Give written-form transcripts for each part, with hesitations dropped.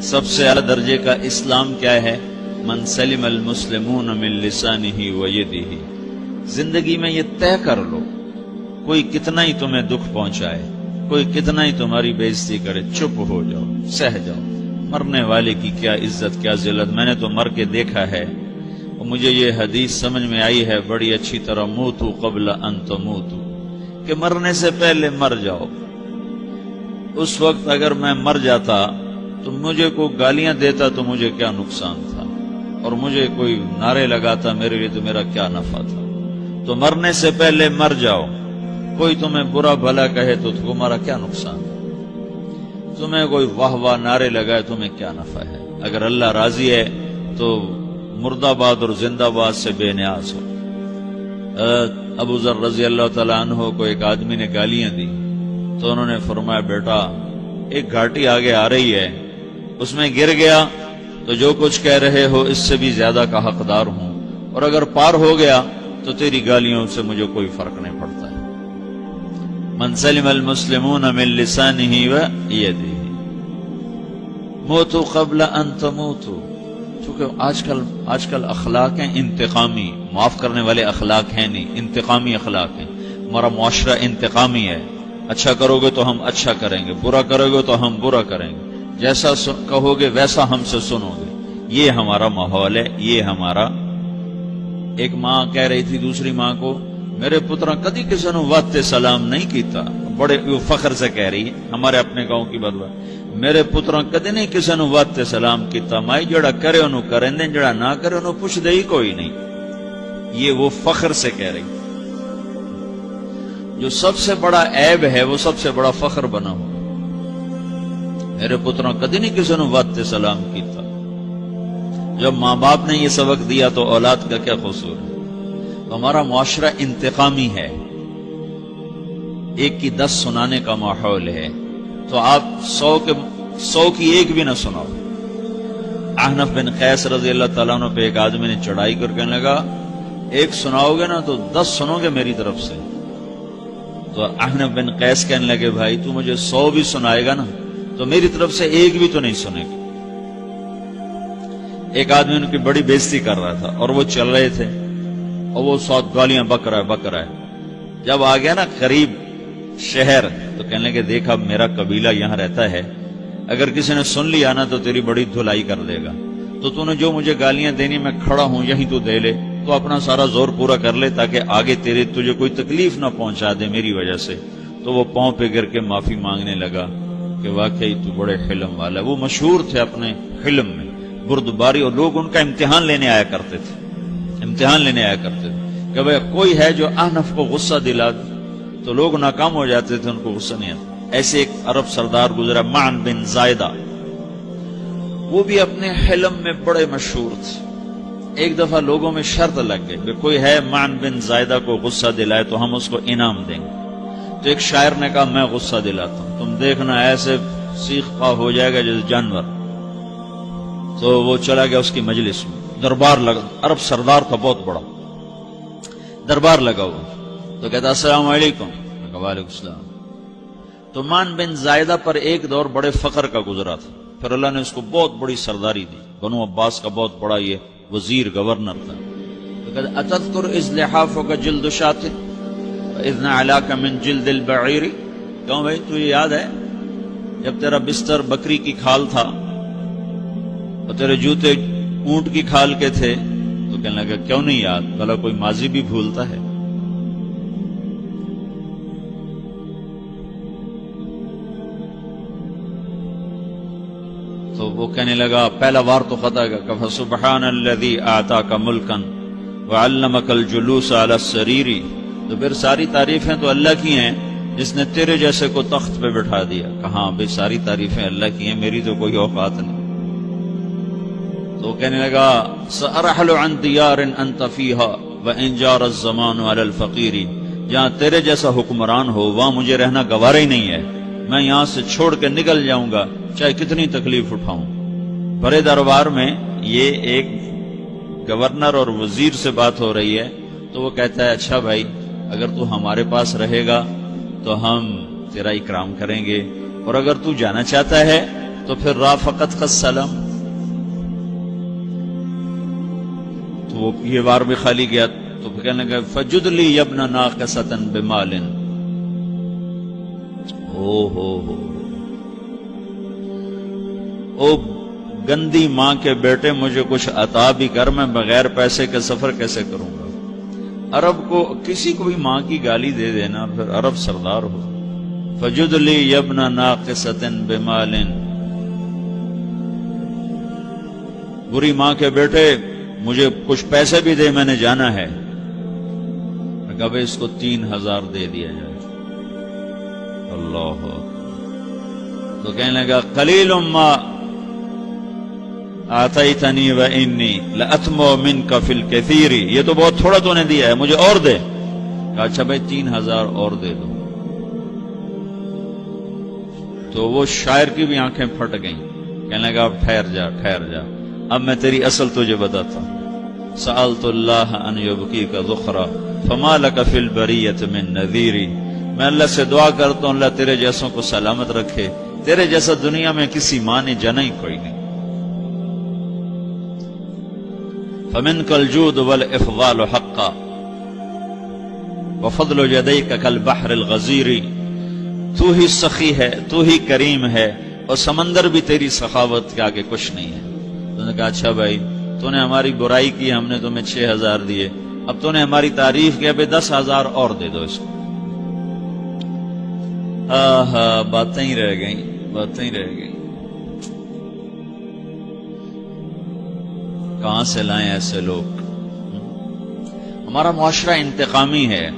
سب سے اعلیٰ درجے کا اسلام کیا ہے؟ من سلم المسلمون من لسانہ و یدہ۔ زندگی میں یہ طے کر لو، کوئی کتنا ہی تمہیں دکھ پہنچائے، کوئی کتنا ہی تمہاری بےعزتی کرے، چپ ہو جاؤ، سہ جاؤ۔ مرنے والے کی کیا عزت، کیا ذلت، میں نے تو مر کے دیکھا ہے، اور مجھے یہ حدیث سمجھ میں آئی ہے بڑی اچھی طرح، موتو قبل ان تموتو، کہ مرنے سے پہلے مر جاؤ۔ اس وقت اگر میں مر جاتا تو مجھے کوئی گالیاں دیتا تو مجھے کیا نقصان تھا، اور مجھے کوئی نعرے لگاتا میرے لیے تو میرا کیا نفع تھا۔ تو مرنے سے پہلے مر جاؤ، کوئی تمہیں برا بھلا کہے تو تمہارا کیا نقصان ہے، تمہیں کوئی واہ واہ نعرے لگائے تمہیں کیا نفع ہے۔ اگر اللہ راضی ہے تو مرد آباد اور زندہ باد سے بے نیاز ہو۔ ابو ذر رضی اللہ تعالیٰ عنہ کو ایک آدمی نے گالیاں دی تو انہوں نے فرمایا، بیٹا ایک گھاٹی آگے آ رہی ہے، اس میں گر گیا تو جو کچھ کہہ رہے ہو اس سے بھی زیادہ کا حقدار ہوں، اور اگر پار ہو گیا تو تیری گالیوں سے مجھے کوئی فرق نہیں پڑتا ہے۔ من سلم المسلمون من لسانہ و یدہ موتوا قبل ان تموتوا۔ چونکہ آج کل اخلاق ہیں انتقامی، معاف کرنے والے اخلاق ہیں نہیں، انتقامی اخلاق ہیں۔ ہمارا معاشرہ انتقامی ہے، اچھا کرو گے تو ہم اچھا کریں گے، برا کرو گے تو ہم برا کریں گے، جیسا کہو گے ویسا ہم سے سنو گے۔ یہ ہمارا ماحول ہے، یہ ہمارا۔ ایک ماں کہہ رہی تھی دوسری ماں کو، میرے پترا کدی کسی نے واسطے سلام نہیں کیتا، بڑے فخر سے کہہ رہی ہے، ہمارے اپنے گاؤں کی بات، میرے پترا کدی نہیں کسی نے واسطے سلام کیتا، مائی جڑا کرے انہوں کریں دیں، جڑا نہ کرے انہوں پوچھ دے ہی کوئی نہیں۔ یہ وہ فخر سے کہہ رہی، جو سب سے بڑا عیب ہے وہ سب سے بڑا فخر بنا ہوا۔ میرے پتروں کدی نہیں کسی نے واسطے سلام کیتا۔ جب ماں باپ نے یہ سبق دیا تو اولاد کا کیا قصور ہے؟ تو ہمارا معاشرہ انتقامی ہے، ایک کی 10 سنانے کا ماحول ہے، تو آپ 100 کی ایک بھی نہ سناؤ۔ احنف بن قیس رضی اللہ تعالیٰ عنہ پہ ایک آدمی نے چڑھائی کر کہنے لگا، ایک سناؤ گے نا تو 10 سنو گے میری طرف سے۔ تو احنف بن قیس کہنے لگے، بھائی تو مجھے 100 بھی سنائے گا نا تو میری طرف سے ایک بھی تو نہیں سنے گا۔ ایک آدمی ان کی بڑی بےزتی کر رہا تھا اور وہ چل رہے تھے اور وہ 100 گالیاں بک رہا ہے۔ جب آ گیا نا قریب شہر تو کہنے لگے، دیکھا میرا قبیلہ یہاں رہتا ہے، اگر کسی نے سن لیا نا تو تیری بڑی دھلائی کر دے گا، تو نے جو مجھے گالیاں دینی میں کھڑا ہوں یہیں تو دے لے، تو اپنا سارا زور پورا کر لے تاکہ آگے تجھے کوئی تکلیف نہ پہنچا دے میری وجہ سے۔ تو وہ پاؤں پہ گر کے معافی مانگنے لگا کہ واقعی تو بڑے حلم والا ہے۔ وہ مشہور تھے اپنے حلم میں، بردباری، اور لوگ ان کا امتحان لینے آیا کرتے تھے کہ بھئی کوئی ہے جو احنف کو غصہ دلا دے، تو لوگ ناکام ہو جاتے تھے، ان کو غصہ نہیں آتا۔ ایسے ایک عرب سردار گزرا معن بن زائدہ، وہ بھی اپنے حلم میں بڑے مشہور تھے۔ ایک دفعہ لوگوں میں شرط لگ گئی کہ کوئی ہے معن بن زائدہ کو غصہ دلائے تو ہم اس کو انعام دیں گے۔ تو ایک شاعر نے کہا، میں غصہ دلاتا ہوں، تم دیکھنا ایسے سیخ پا ہو جائے گا جیسے جانور۔ تو وہ چلا گیا اس کی مجلس میں، دربار لگا، عرب سردار تھا بہت بڑا، دربار لگا ہوا، تو کہتا السلام علیکم، میں کہا وعلیکم السلام۔ تو معن بن زائدہ پر ایک دور بڑے فخر کا گزرا تھا، پھر اللہ نے اس کو بہت بڑی سرداری دی، بنو عباس کا بہت بڑا یہ وزیر گورنر تھا۔ تو کہتا اتذکر اذ لحافک جلد شاۃ واذ نعلاک من جلد البعیر، کیوں بھائی تجھے یاد ہے جب تیرا بستر بکری کی کھال تھا اور تیرے جوتے اونٹ کی کھال کے تھے؟ تو کہنے لگا کیوں نہیں یاد، بھلا کوئی ماضی بھی بھولتا ہے؟ تو وہ کہنے لگا پہلا وار تو خطا گا، کہ فسبحان الذی اعطاک ملکا وعلمک الجلوس علی السریر۔ تو پھر ساری تعریفیں تو اللہ کی ہیں جس نے تیرے جیسے کو تخت پہ بٹھا دیا۔ کہاں بھئی ساری تعریفیں اللہ کی ہیں، میری تو کوئی اوقات نہیں۔ تو کہنے لگا سأرحل عن دیار انت فیہا وان جار الزمان علی الفقیر، جہاں تیرے جیسا حکمران ہو وہاں مجھے رہنا گوارا ہی نہیں ہے، میں یہاں سے چھوڑ کے نکل جاؤں گا چاہے کتنی تکلیف اٹھاؤں۔ بڑے دربار میں یہ ایک گورنر اور وزیر سے بات ہو رہی ہے، تو وہ کہتا ہے اچھا بھائی اگر تو ہمارے پاس رہے گا تو ہم تیرا اکرام کریں گے، اور اگر تو جانا چاہتا ہے تو پھر رافقت کا سلام، تو وہ یہ بار بھی خالی گیا تو پھر کہنے لگا فجد لی یبن ناقصۃ بمال، او گندی ماں کے بیٹے مجھے کچھ عطا بھی کر، میں بغیر پیسے کے سفر کیسے کروں گا؟ عرب کو کسی کو بھی ماں کی گالی دے دینا پھر عرب سردار ہو. فجد لی یبن ناقصۃ بمال، بری ماں کے بیٹے مجھے کچھ پیسے بھی دے، میں نے جانا ہے. میں کہا بھائی اس کو 3000 دے دیا جائے. اللہ، تو کہنے لگا قلیل ما آتیتنی و انی لأطمع منک فی الکثیر، یہ تو بہت تھوڑا تو نے دیا ہے، مجھے اور دے. کہا اچھا بھائی 3000 اور دے دو. تو وہ شاعر کی بھی آنکھیں پھٹ گئیں. کہنے لگا اب ٹھہر جا ٹھہر جا، اب میں تیری اصل تجھے بتاتا ہوں. سألت اللہ ان یبکیک ذخرا فما لک فی البریۃ من نذیر، میں اللہ سے دعا کرتا ہوں اللہ تیرے جیسوں کو سلامت رکھے، تیرے جیسا دنیا میں کسی ماں نے جنا ہی کوئی نہیں. فمنک الجود والافضال حقا وفضل یدیک کالبحر الغزیر، تو ہی سخی ہے، تو ہی کریم ہے، اور سمندر بھی تیری سخاوت کے آگے کچھ نہیں ہے. تو نے کہا اچھا بھائی تو نے ہماری برائی کی، ہم نے تمہیں 6000 دیے، اب تو نے ہماری تعریف کی، ابھی 10,000 اور دے دو اس کو. باتیں ہی رہ گئیں، باتیں ہی رہ گئیں. کہاں سے لائیں ایسے لوگ؟ ہمارا معاشرہ انتقامی ہے،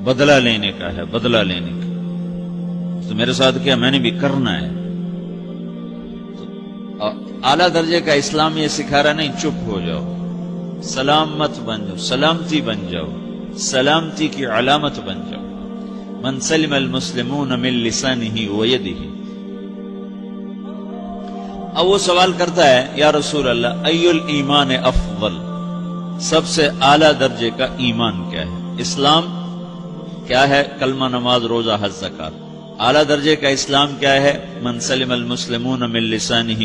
بدلہ لینے کا ہے، بدلہ لینے کا. تو میرے ساتھ کیا میں نے بھی کرنا ہے. اعلیٰ درجے کا اسلام یہ سکھا رہا نہیں چپ ہو جاؤ، سلام مت بن جاؤ، سلامتی بن جاؤ، سلامتی کی علامت بن جاؤ. من سلم المسلمون من لسانہ ویدہ. اب وہ سوال کرتا ہے یا رسول اللہ ای الایمان افضل، سب سے اعلیٰ درجے کا ایمان کیا ہے؟ اسلام کیا ہے؟ کلمہ، نماز، روزہ، حج، زکات. اعلیٰ درجے کا اسلام کیا ہے؟ من سلم المسلمون من لسانہ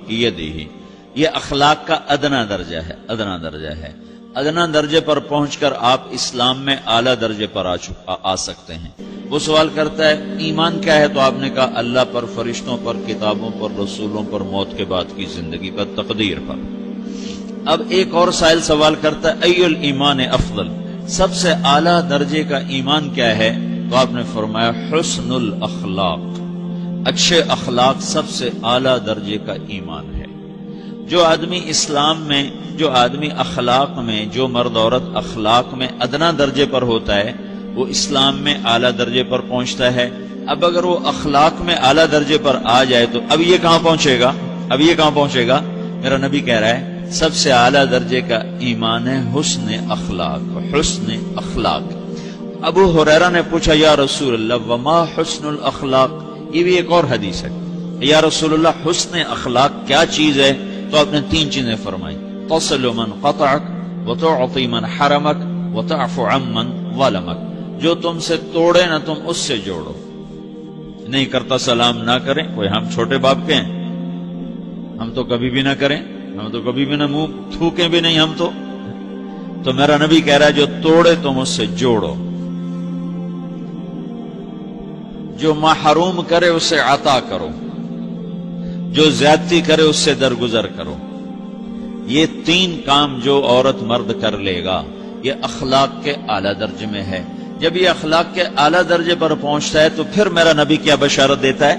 ویدہ. یہ اخلاق کا ادنا درجہ ہے، ادنا درجہ ہے. ادنا درجے پر پہنچ کر آپ اسلام میں اعلیٰ درجے پر آ سکتے ہیں. وہ سوال کرتا ہے ایمان کیا ہے؟ تو آپ نے کہا اللہ پر، فرشتوں پر، کتابوں پر، رسولوں پر، موت کے بعد کی زندگی پر، تقدیر پر. اب ایک اور سائل سوال کرتا ہے ای الایمان افضل، سب سے اعلیٰ درجے کا ایمان کیا ہے؟ تو آپ نے فرمایا حسن الاخلاق، اچھے اخلاق سب سے اعلیٰ درجے کا ایمان ہے. جو آدمی اسلام میں، جو آدمی اخلاق میں، جو مرد عورت اخلاق میں ادنا درجے پر ہوتا ہے وہ اسلام میں اعلیٰ درجے پر پہنچتا ہے. اب اگر وہ اخلاق میں اعلیٰ درجے پر آ جائے تو اب یہ کہاں پہنچے گا؟ اب یہ کہاں پہنچے گا؟ میرا نبی کہہ رہا ہے سب سے اعلیٰ درجے کا ایمان ہے حسن اخلاق، حسن اخلاق. ابو ہریرہ نے پوچھا یا رسول اللہ وما حسن الاخلاق، یہ بھی ایک اور حدیث ہے. یا رسول اللہ حسن اخلاق کیا چیز ہے؟ تو آپ نے 3 چیزیں فرمائی، تصل من قطعک وتعطی من حرمک وتعفو عمن ظلمک. جو تم سے توڑے نہ تم اس سے جوڑو. نہیں کرتا سلام نہ کریں، کوئی ہم چھوٹے باپ کے ہیں؟ ہم تو کبھی بھی نہ کریں، ہم تو کبھی بھی نہ منہ تھوکیں بھی نہیں ہم تو میرا نبی کہہ رہا ہے جو توڑے تم اس سے جوڑو، جو محروم کرے اسے عطا کرو، جو زیادتی کرے اس سے درگزر کرو. یہ 3 کام جو عورت مرد کر لے گا یہ اخلاق کے اعلیٰ درجے میں ہے. جب یہ اخلاق کے اعلیٰ درجے پر پہنچتا ہے تو پھر میرا نبی کیا بشارت دیتا ہے؟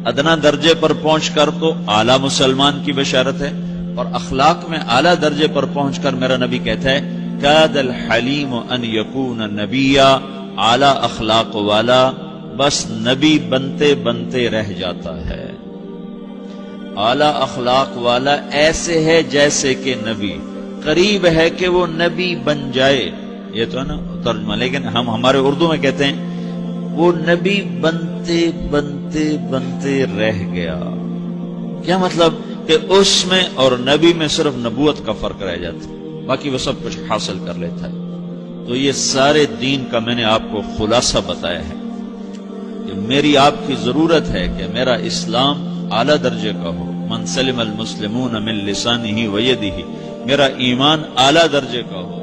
ادنا درجے پر پہنچ کر تو اعلیٰ مسلمان کی بشارت ہے، اور اخلاق میں اعلیٰ درجے پر پہنچ کر میرا نبی کہتا ہے کاد الحلیم ان یکون نبیا، اعلیٰ اخلاق والا بس نبی بنتے بنتے رہ جاتا ہے. اعلیٰ اخلاق والا ایسے ہے جیسے کہ نبی، قریب ہے کہ وہ نبی بن جائے. یہ تو ہے نا ترجمہ، لیکن ہم ہمارے اردو میں کہتے ہیں وہ نبی بنتے بنتے بنتے رہ گیا. کیا مطلب؟ کہ اس میں اور نبی میں صرف نبوت کا فرق رہ جاتا، باقی وہ سب کچھ حاصل کر لیتا ہے. تو یہ سارے دین کا میں نے آپ کو خلاصہ بتایا ہے کہ میری آپ کی ضرورت ہے کہ میرا اسلام اعلیٰ درجے کا ہو، من سلم المسلمون من لسانہ و یدہ، میرا ایمان اعلیٰ درجے کا ہو،